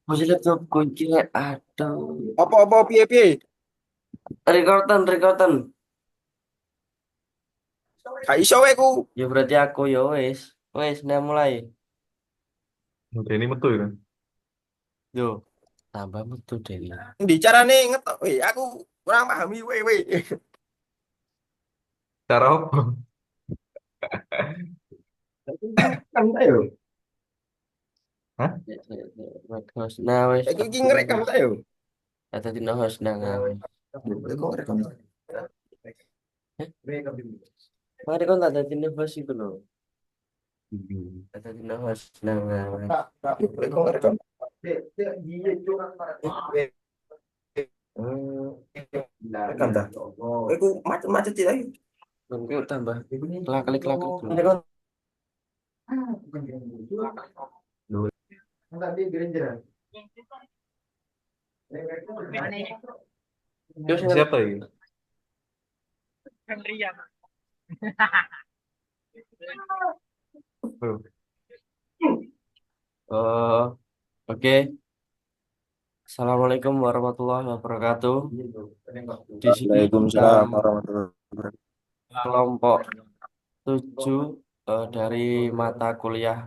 Masih laptop kunci aduh. Apa piye piye? Rekordan. Gak iso wae ku. Ya berarti aku ya wes. Wes, nah mulai. Oke, ini metu ya. Yo, tambah betul deh. Ndi carane ngetok? Aku kurang pahami we. Cara apa? Kan ayo. Hah? Host, nah wes. Iki ngerekam ta yo. Kata Tino host nah ngawe. Iku ngerekam. Eh, mari kon tak ada Tino host itu loh. Kata Tino host nah ngawe. Iku ngerekam. Hmm, Rekam ta. Iku macet-macet sih lagi. mungkin tambah klik tuh. Ini kon. Loh, yo sing Siapa ini? Oh, Oh, oke. Assalamualaikum warahmatullahi wabarakatuh. Di sini kita Waalaikumsalam warahmatullahi wabarakatuh. kelompok 7 dari mata kuliah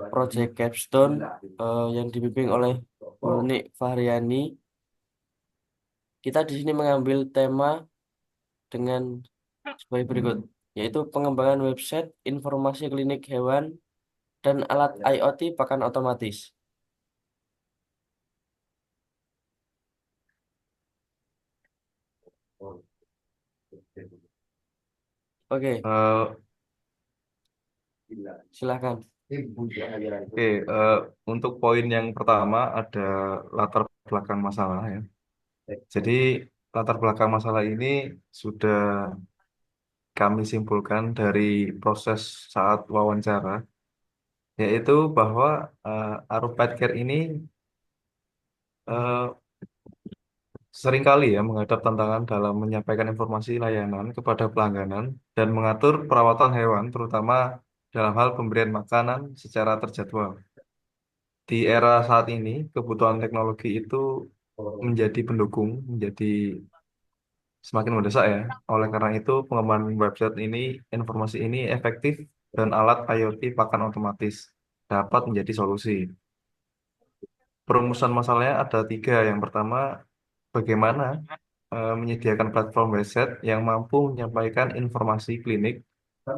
Project Capstone yang dibimbing oleh Uni Fahriani. Kita di sini mengambil tema dengan sebagai berikut, yaitu pengembangan website informasi klinik hewan dan alat IoT pakan otomatis. Oke, eh, silahkan. oke. Untuk poin yang pertama ada latar belakang masalah ya. Jadi latar belakang masalah ini sudah kami simpulkan dari proses saat wawancara, yaitu bahwa Arup Petcare ini eh, seringkali ya menghadap tantangan dalam menyampaikan informasi layanan kepada pelangganan dan mengatur perawatan hewan, terutama dalam hal pemberian makanan secara terjadwal. Di era saat ini, kebutuhan teknologi itu menjadi pendukung, menjadi semakin mendesak ya. Oleh karena itu, pengembangan website ini, informasi ini efektif dan alat IoT pakan otomatis dapat menjadi solusi. Perumusan masalahnya ada tiga. Yang pertama, bagaimana menyediakan platform website yang mampu menyampaikan informasi klinik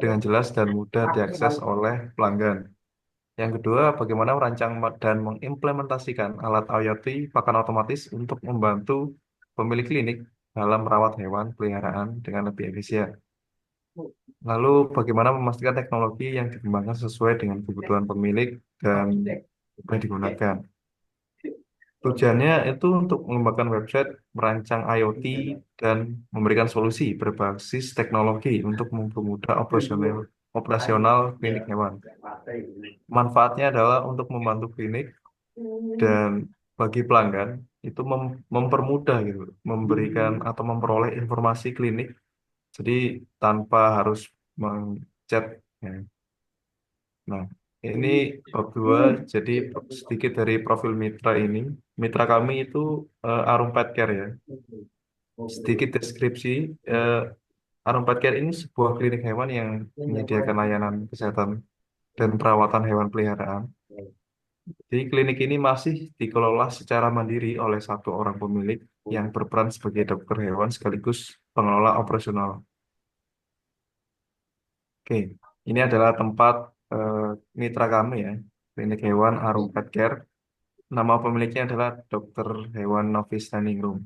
dengan jelas dan mudah diakses oleh pelanggan. Yang kedua, bagaimana merancang dan mengimplementasikan alat IoT pakan otomatis untuk membantu pemilik klinik dalam merawat hewan peliharaan dengan lebih efisien. Lalu, bagaimana memastikan teknologi yang dikembangkan sesuai dengan kebutuhan pemilik dan mudah digunakan. Tujuannya itu untuk mengembangkan website, merancang IoT, dan memberikan solusi berbasis teknologi untuk mempermudah operasional klinik hewan. Manfaatnya adalah untuk membantu klinik dan bagi pelanggan itu mempermudah gitu, memberikan atau memperoleh informasi klinik. Jadi tanpa harus mengchat. Ya. Nah, ini bab 2. Jadi sedikit dari profil mitra ini. Mitra kami itu Arum Pet Care ya. Sedikit deskripsi, eh, Arum Pet Care ini sebuah klinik hewan yang menyediakan layanan kesehatan dan perawatan hewan peliharaan. Jadi klinik ini masih dikelola secara mandiri oleh satu orang pemilik yang berperan sebagai dokter hewan sekaligus pengelola operasional. Oke, ini adalah tempat eh, mitra kami ya, klinik hewan Arum Pet Care. Nama pemiliknya adalah Dokter Hewan Novis Standing Room.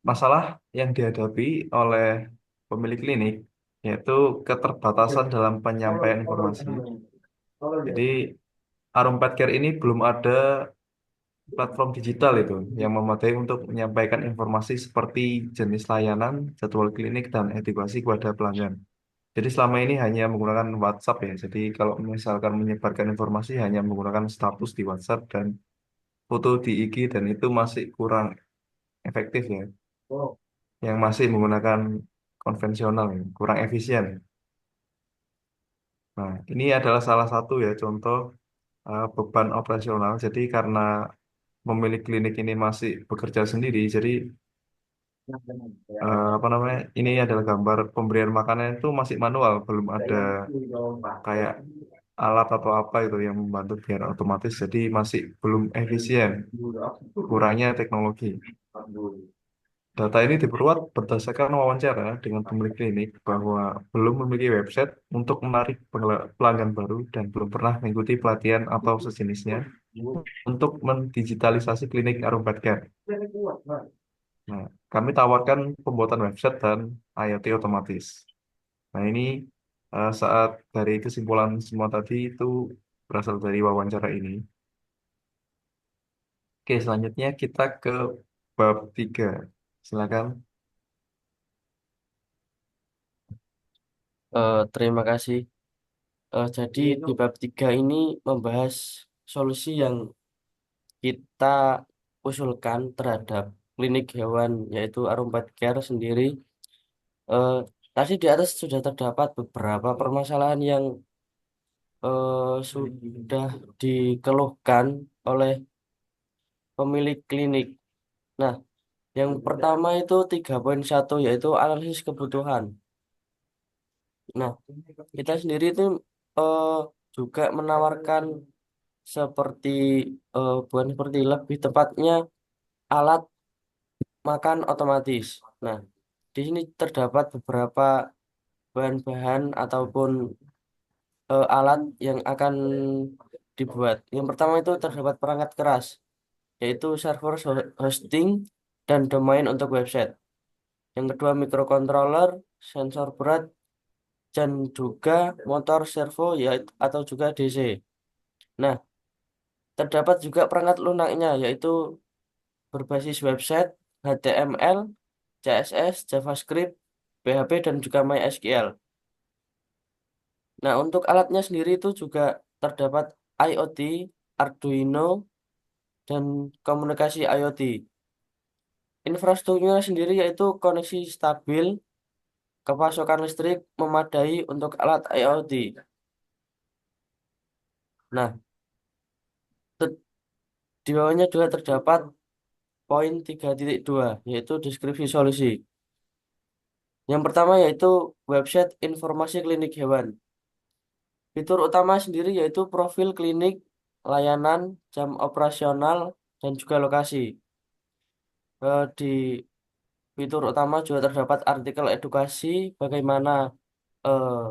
Masalah yang dihadapi oleh pemilik klinik yaitu keterbatasan dalam penyampaian informasi. Jadi Arum Pet Care ini belum ada platform digital itu yang memadai untuk menyampaikan informasi seperti jenis layanan, jadwal klinik, dan edukasi kepada pelanggan. Jadi selama ini hanya menggunakan WhatsApp ya. Jadi kalau misalkan menyebarkan informasi hanya menggunakan status di WhatsApp dan foto di IG dan itu masih kurang efektif ya. Yang masih menggunakan konvensional ya, kurang efisien. Nah, ini adalah salah satu ya contoh beban operasional. Jadi karena pemilik klinik ini masih bekerja sendiri, jadi apa namanya? Ini adalah gambar pemberian makanan itu masih manual, belum ada kayak alat atau apa itu yang membantu biar otomatis. Jadi masih belum efisien, kurangnya teknologi. Data ini diperoleh berdasarkan wawancara dengan pemilik klinik bahwa belum memiliki website untuk menarik pelanggan baru dan belum pernah mengikuti pelatihan atau sejenisnya untuk mendigitalisasi klinik Arobat Care. Nah, kami tawarkan pembuatan website dan IoT otomatis. Nah, ini saat dari kesimpulan semua tadi itu berasal dari wawancara ini. Oke, selanjutnya kita ke bab 3. Silakan. Terima kasih. Jadi di bab 3 ini membahas solusi yang kita usulkan terhadap klinik hewan yaitu Arumpat Care sendiri. Eh, Tadi di atas sudah terdapat beberapa permasalahan yang sudah dikeluhkan oleh pemilik klinik. Nah, yang pertama itu 3.1 yaitu analisis kebutuhan. Nah, kita sendiri itu eh, juga menawarkan seperti bukan seperti lebih tepatnya alat makan otomatis. Nah, di sini terdapat beberapa bahan-bahan ataupun alat yang akan dibuat. Yang pertama itu terdapat perangkat keras, yaitu server hosting dan domain untuk website. Yang kedua microcontroller, sensor berat, dan juga motor servo yaitu atau juga DC. Nah, terdapat juga perangkat lunaknya yaitu berbasis website, HTML, CSS, JavaScript, PHP, dan juga MySQL. Nah, untuk alatnya sendiri itu juga terdapat IoT, Arduino, dan komunikasi IoT. Infrastrukturnya sendiri yaitu koneksi stabil, kepasokan listrik memadai untuk alat IoT. Nah, te- di bawahnya juga terdapat poin 3.2, yaitu deskripsi solusi. Yang pertama yaitu website informasi klinik hewan. Fitur utama sendiri yaitu profil klinik, layanan, jam operasional, dan juga lokasi. Di fitur utama juga terdapat artikel edukasi bagaimana eh,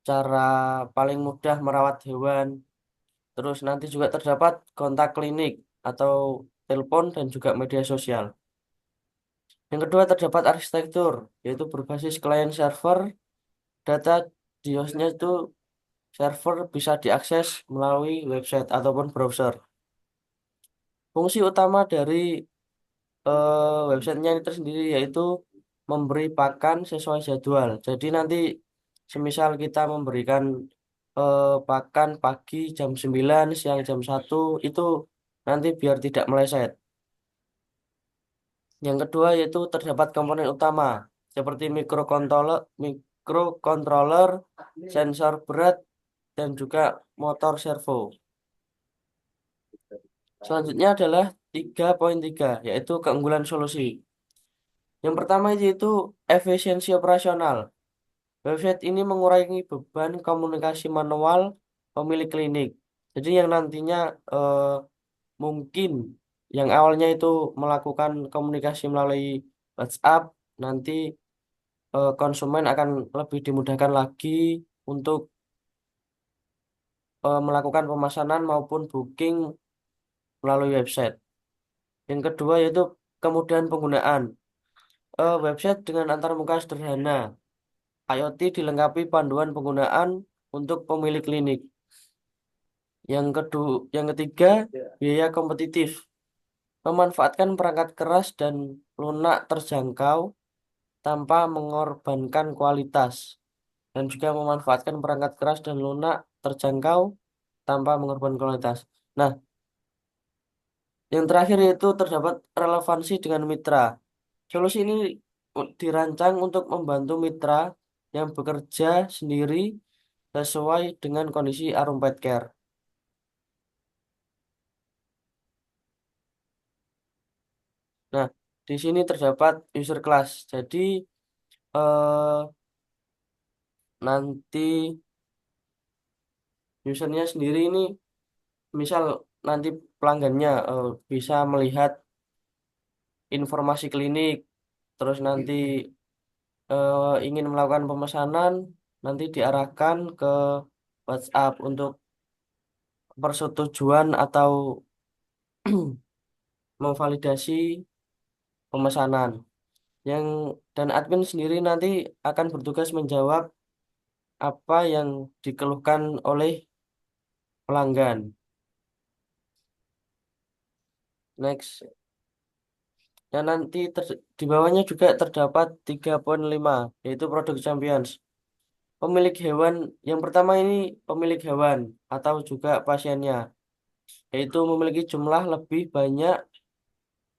cara paling mudah merawat hewan. Terus nanti juga terdapat kontak klinik atau telepon dan juga media sosial. Yang kedua terdapat arsitektur, yaitu berbasis client server, data di hostnya itu server bisa diakses melalui website ataupun browser. Fungsi utama dari websitenya itu sendiri yaitu memberi pakan sesuai jadwal. Jadi nanti semisal kita memberikan pakan pagi jam 9, siang jam 1 itu nanti biar tidak meleset. Yang kedua yaitu terdapat komponen utama seperti mikrokontroler, sensor berat, dan juga motor servo. Selanjutnya adalah 3.3 yaitu keunggulan solusi. Yang pertama yaitu efisiensi operasional. Website ini mengurangi beban komunikasi manual pemilik klinik. Jadi yang nantinya mungkin yang awalnya itu melakukan komunikasi melalui WhatsApp, nanti konsumen akan lebih dimudahkan lagi untuk melakukan pemesanan maupun booking melalui website. Yang kedua yaitu kemudahan penggunaan. Website dengan antarmuka sederhana. IoT dilengkapi panduan penggunaan untuk pemilik klinik. Yang ketiga, biaya kompetitif. Memanfaatkan perangkat keras dan lunak terjangkau tanpa mengorbankan kualitas. Dan juga memanfaatkan perangkat keras dan lunak terjangkau tanpa mengorbankan kualitas. Nah, yang terakhir yaitu terdapat relevansi dengan mitra. Solusi ini dirancang untuk membantu mitra yang bekerja sendiri sesuai dengan kondisi Arum Pet Care. Nah, di sini terdapat user class. Jadi eh, nanti usernya sendiri ini, misal nanti pelanggannya bisa melihat informasi klinik, terus nanti ingin melakukan pemesanan, nanti diarahkan ke WhatsApp untuk persetujuan atau memvalidasi pemesanan. Yang dan admin sendiri nanti akan bertugas menjawab apa yang dikeluhkan oleh pelanggan. Next. Dan nanti di bawahnya juga terdapat 3.5 yaitu produk champions. Pemilik hewan yang pertama ini pemilik hewan atau juga pasiennya, yaitu memiliki jumlah lebih banyak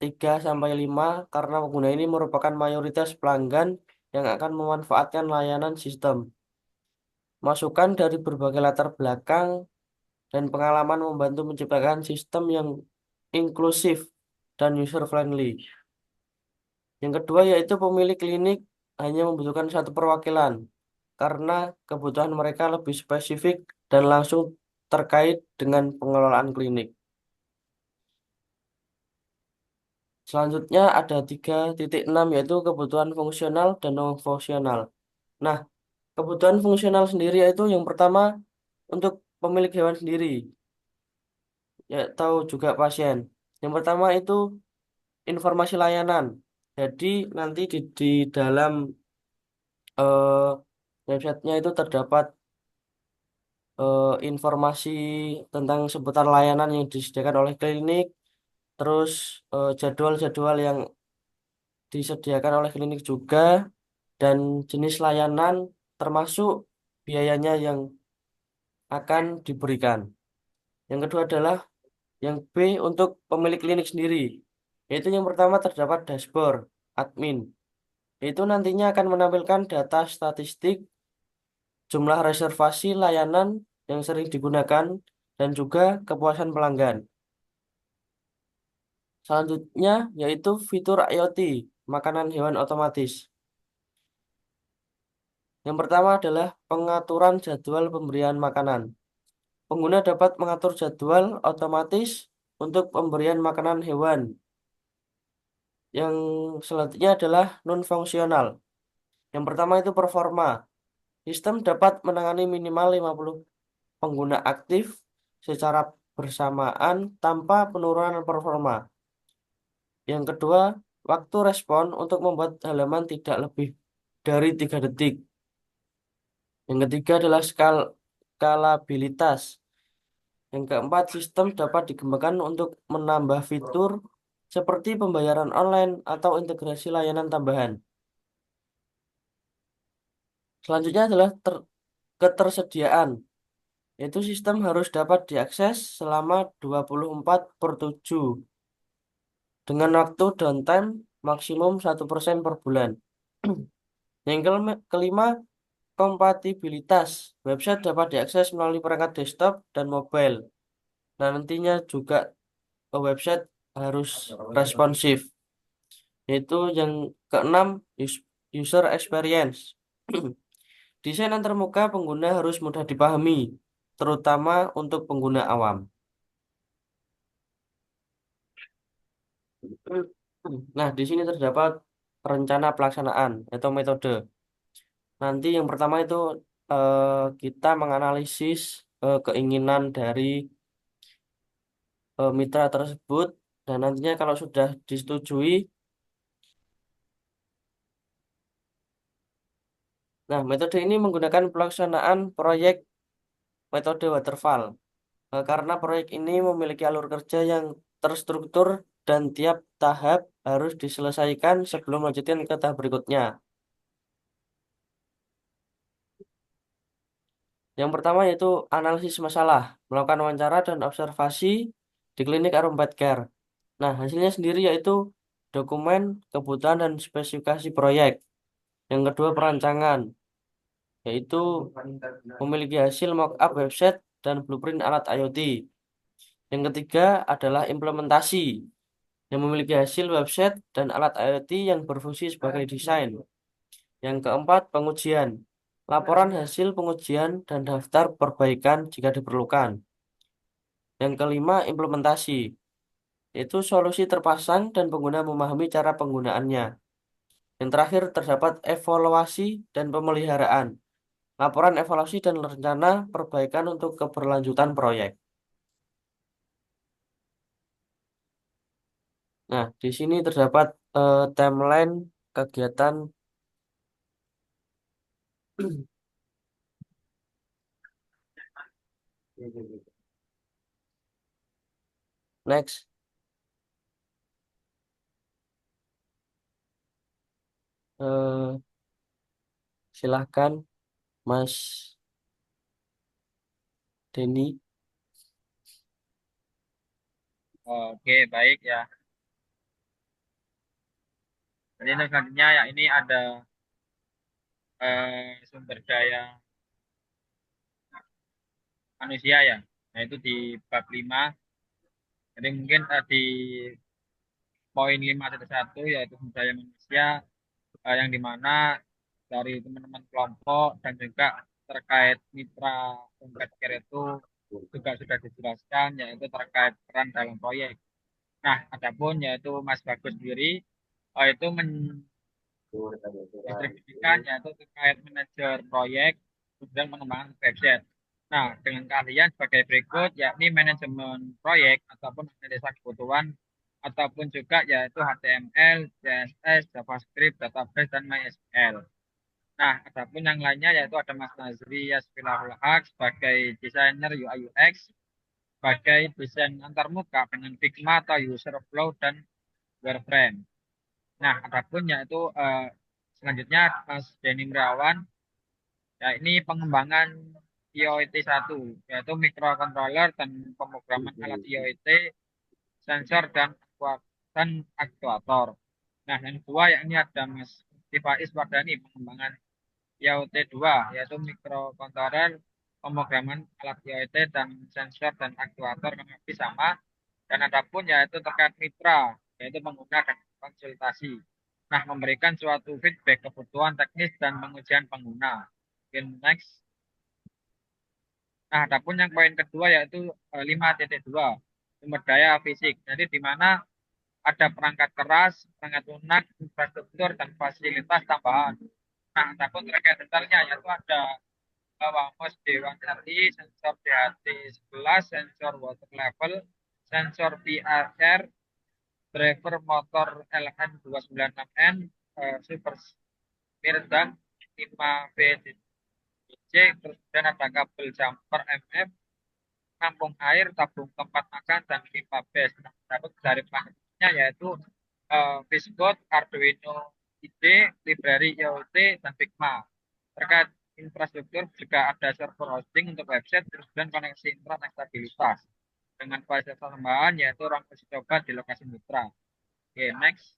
3 sampai 5 karena pengguna ini merupakan mayoritas pelanggan yang akan memanfaatkan layanan sistem. Masukan dari berbagai latar belakang dan pengalaman membantu menciptakan sistem yang inklusif dan user friendly. Yang kedua yaitu pemilik klinik hanya membutuhkan satu perwakilan karena kebutuhan mereka lebih spesifik dan langsung terkait dengan pengelolaan klinik. Selanjutnya ada 3.6 yaitu kebutuhan fungsional dan non-fungsional. Nah, kebutuhan fungsional sendiri yaitu yang pertama untuk pemilik hewan sendiri, ya atau juga pasien. Yang pertama itu informasi layanan. Jadi nanti di dalam eh, websitenya itu terdapat informasi tentang seputar layanan yang disediakan oleh klinik, terus jadwal-jadwal yang disediakan oleh klinik juga, dan jenis layanan termasuk biayanya yang akan diberikan. Yang kedua adalah yang B untuk pemilik klinik sendiri, yaitu yang pertama terdapat dashboard admin. Itu nantinya akan menampilkan data statistik, jumlah reservasi layanan yang sering digunakan, dan juga kepuasan pelanggan. Selanjutnya yaitu fitur IoT, makanan hewan otomatis. Yang pertama adalah pengaturan jadwal pemberian makanan. Pengguna dapat mengatur jadwal otomatis untuk pemberian makanan hewan. Yang selanjutnya adalah non-fungsional. Yang pertama itu performa. Sistem dapat menangani minimal 50 pengguna aktif secara bersamaan tanpa penurunan performa. Yang kedua, waktu respon untuk membuat halaman tidak lebih dari 3 detik. Yang ketiga adalah skalabilitas. Yang keempat, sistem dapat dikembangkan untuk menambah fitur seperti pembayaran online atau integrasi layanan tambahan. Selanjutnya adalah ketersediaan, yaitu sistem harus dapat diakses selama 24/7 dengan waktu downtime maksimum 1% per bulan. Yang kelima, kompatibilitas. Website dapat diakses melalui perangkat desktop dan mobile. Nah, nantinya juga website harus responsif. Yaitu yang keenam, user experience. Desain antarmuka pengguna harus mudah dipahami, terutama untuk pengguna awam. Nah, di sini terdapat rencana pelaksanaan atau metode. Nanti yang pertama itu eh, kita menganalisis keinginan dari mitra tersebut, dan nantinya kalau sudah disetujui, nah metode ini menggunakan pelaksanaan proyek metode waterfall. Karena proyek ini memiliki alur kerja yang terstruktur dan tiap tahap harus diselesaikan sebelum lanjutin ke tahap berikutnya. Yang pertama yaitu analisis masalah, melakukan wawancara dan observasi di klinik Arum Pet Care. Nah, hasilnya sendiri yaitu dokumen, kebutuhan, dan spesifikasi proyek. Yang kedua, perancangan. yaitu memiliki hasil mockup website dan blueprint alat IoT. Yang ketiga adalah implementasi, yang memiliki hasil website dan alat IoT yang berfungsi sebagai desain. Yang keempat, pengujian, laporan hasil pengujian dan daftar perbaikan jika diperlukan. Yang kelima, implementasi, yaitu solusi terpasang dan pengguna memahami cara penggunaannya. Yang terakhir, terdapat evaluasi dan pemeliharaan, laporan evaluasi dan rencana perbaikan untuk keberlanjutan proyek. Nah, di sini terdapat timeline kegiatan. Next, eh, silahkan Mas Denny. Oke, baik ya. Jadi untuk selanjutnya ya ini ada sumber daya manusia ya. Nah, itu di bab 5. Jadi mungkin di poin 5.1 yaitu sumber daya manusia yang dimana dari teman-teman kelompok dan juga terkait mitra dompet care itu juga sudah dijelaskan yaitu terkait peran dalam proyek. Nah, adapun yaitu Mas Bagus sendiri itu distribusikan yaitu terkait manajer proyek dan pengembangan website. Nah, dengan keahlian sebagai berikut yakni manajemen proyek ataupun analisa kebutuhan ataupun juga yaitu HTML, CSS, JavaScript, database dan MySQL. Nah, adapun yang lainnya yaitu ada Mas Nazri Yasfilahul Haq sebagai desainer UI UX, sebagai desain antarmuka dengan Figma atau user flow dan wireframe. Nah, adapun yaitu selanjutnya Mas Denny Mirawan, ya ini pengembangan IoT 1, yaitu microcontroller dan pemrograman alat IoT, sensor dan aktuator. Nah, yang kedua yakni ada Mas Tifais Wardani, pengembangan IoT 2, yaitu microcontroller, pemrograman alat IoT dan sensor dan aktuator yang lebih sama. Dan adapun yaitu terkait mitra, yaitu pengguna dan konsultasi. Nah, memberikan suatu feedback kebutuhan teknis dan pengujian pengguna. Mungkin next. Nah, adapun yang poin kedua yaitu 5.2, sumber daya fisik. Jadi di mana ada perangkat keras, perangkat lunak, infrastruktur, dan fasilitas tambahan. Nah, adapun terkait detailnya yaitu ada Wamos D1RI, sensor DHT11, sensor water level, sensor PRR, driver motor LN296N, super mirdam 5VDC, terus kemudian ada kabel jumper MF, kampung air, tabung tempat makan, dan pipa bes. Nah, dapat dari pelanggannya yaitu Viscode, Arduino IDE, library IoT, dan Figma. Terkait infrastruktur juga ada server hosting untuk website, terus dan koneksi internet dan stabilitas. Dengan fasilitas tambahan yaitu ruang uji coba di lokasi mitra. Oke, next.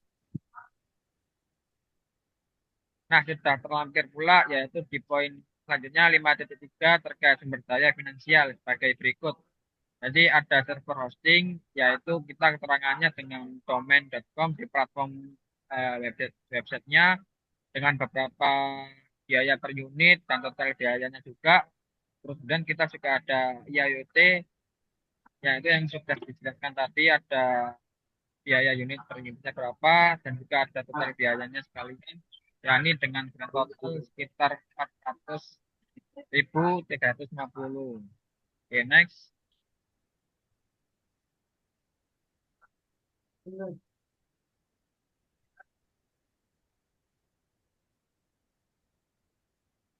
Nah, sudah terlampir pula yaitu di poin selanjutnya 5.3 terkait sumber daya finansial sebagai berikut. Jadi ada server hosting, yaitu kita keterangannya dengan domain.com di platform websitenya dengan beberapa biaya per unit dan total biayanya juga. Terus kemudian kita juga ada IoT, yaitu yang sudah dijelaskan tadi ada biaya unit per unitnya berapa dan juga ada total biayanya sekalian. Yakni dengan grand total sekitar 400.350. Oke, next.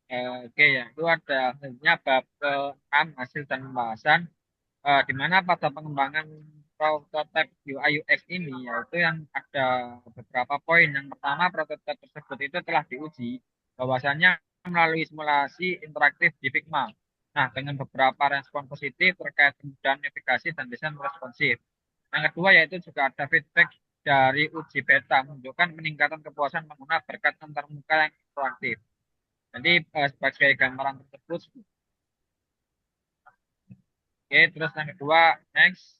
Oke ya, itu ada selanjutnya bab ke-6 hasil dan pembahasan di mana pada pengembangan prototipe UI UX ini yaitu yang ada beberapa poin. Yang pertama, prototipe tersebut itu telah diuji bahwasannya melalui simulasi interaktif di Figma. Nah, dengan beberapa respon positif terkait kemudahan navigasi dan desain responsif. Yang kedua yaitu juga ada feedback dari uji beta menunjukkan peningkatan kepuasan pengguna berkat antarmuka yang interaktif. Jadi sebagai gambaran tersebut, oke, terus yang kedua, next.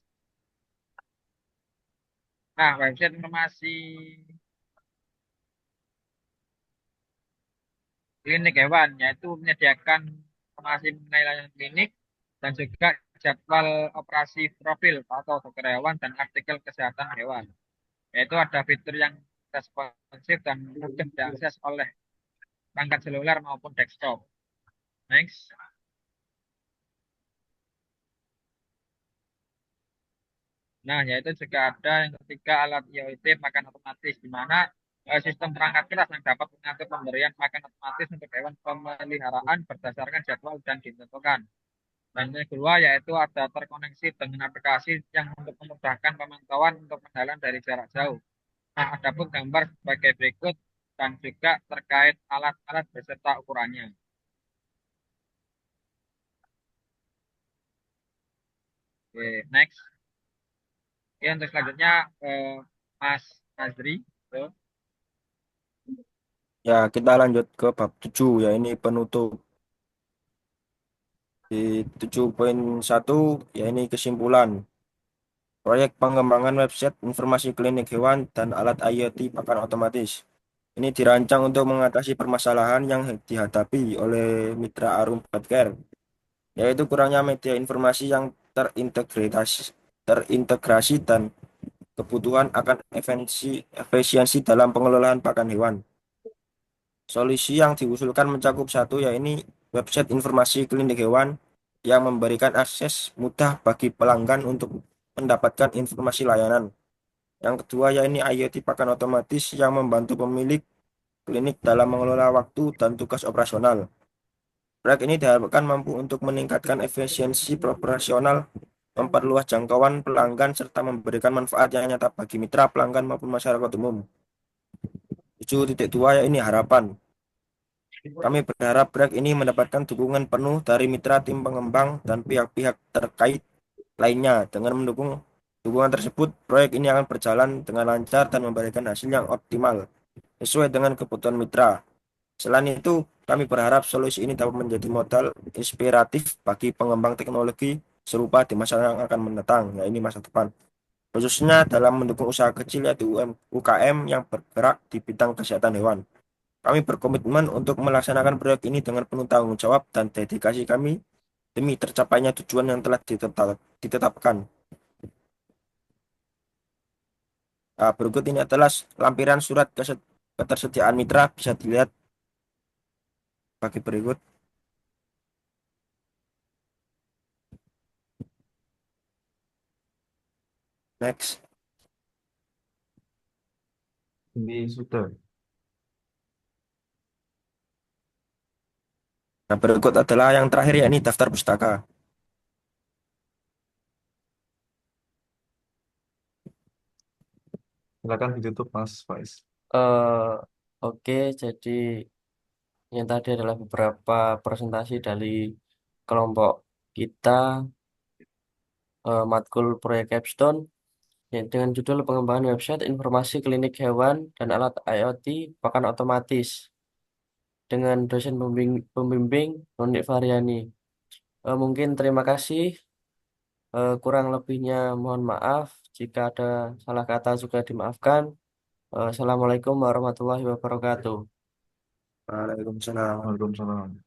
Nah, website informasi klinik hewan, yaitu menyediakan informasi mengenai layanan klinik dan juga jadwal operasi profil atau dokter hewan dan artikel kesehatan hewan. Yaitu ada fitur yang responsif dan mudah diakses oleh perangkat seluler maupun desktop. Next. Nah, yaitu juga ada yang ketiga alat IoT makan otomatis, di mana sistem perangkat keras yang dapat mengatur pemberian makan otomatis untuk hewan pemeliharaan berdasarkan jadwal dan ditentukan. Dan yang kedua yaitu ada terkoneksi dengan aplikasi yang untuk memudahkan pemantauan untuk pengendalian dari jarak jauh. Nah, ada pun gambar sebagai berikut dan juga terkait alat-alat beserta ukurannya. Oke, next. Oke, untuk selanjutnya Mas Azri. Tuh. Ya, kita lanjut ke bab 7 ya ini penutup. Di 7.1 ya ini kesimpulan. Proyek pengembangan website informasi klinik hewan dan alat IoT pakan otomatis. Ini dirancang untuk mengatasi permasalahan yang dihadapi oleh mitra Arum Healthcare, yaitu kurangnya media informasi yang terintegrasi dan kebutuhan akan efisiensi dalam pengelolaan pakan hewan. Solusi yang diusulkan mencakup satu, yaitu website informasi klinik hewan yang memberikan akses mudah bagi pelanggan untuk mendapatkan informasi layanan. Yang kedua, yaitu IoT pakan otomatis yang membantu pemilik klinik dalam mengelola waktu dan tugas operasional. Proyek ini diharapkan mampu untuk meningkatkan efisiensi operasional, memperluas jangkauan pelanggan, serta memberikan manfaat yang nyata bagi mitra pelanggan maupun masyarakat umum. 7.2 ya ini harapan. Kami berharap proyek ini mendapatkan dukungan penuh dari mitra tim pengembang dan pihak-pihak terkait lainnya. Dengan mendukung dukungan tersebut, proyek ini akan berjalan dengan lancar dan memberikan hasil yang optimal sesuai dengan kebutuhan mitra. Selain itu, kami berharap solusi ini dapat menjadi modal inspiratif bagi pengembang teknologi serupa di masa yang akan mendatang, ya ini masa depan. Khususnya dalam mendukung usaha kecil yaitu UKM yang bergerak di bidang kesehatan hewan. Kami berkomitmen untuk melaksanakan proyek ini dengan penuh tanggung jawab dan dedikasi kami demi tercapainya tujuan yang telah ditetapkan. Nah, berikut ini adalah lampiran surat ketersediaan mitra, bisa dilihat bagi berikut. Next. Ini sudah. Nah, berikut adalah yang terakhir, yakni daftar pustaka. Silakan ditutup Mas Faiz. Eh, oke, jadi yang tadi adalah beberapa presentasi dari kelompok kita, matkul proyek Capstone, ya, dengan judul pengembangan website informasi klinik hewan dan alat IoT pakan otomatis dengan dosen pembimbing Noni Variani. Mungkin terima kasih. Kurang lebihnya mohon maaf. Jika ada salah kata juga dimaafkan. Assalamualaikum warahmatullahi wabarakatuh. Waalaikumsalam. Waalaikumsalam.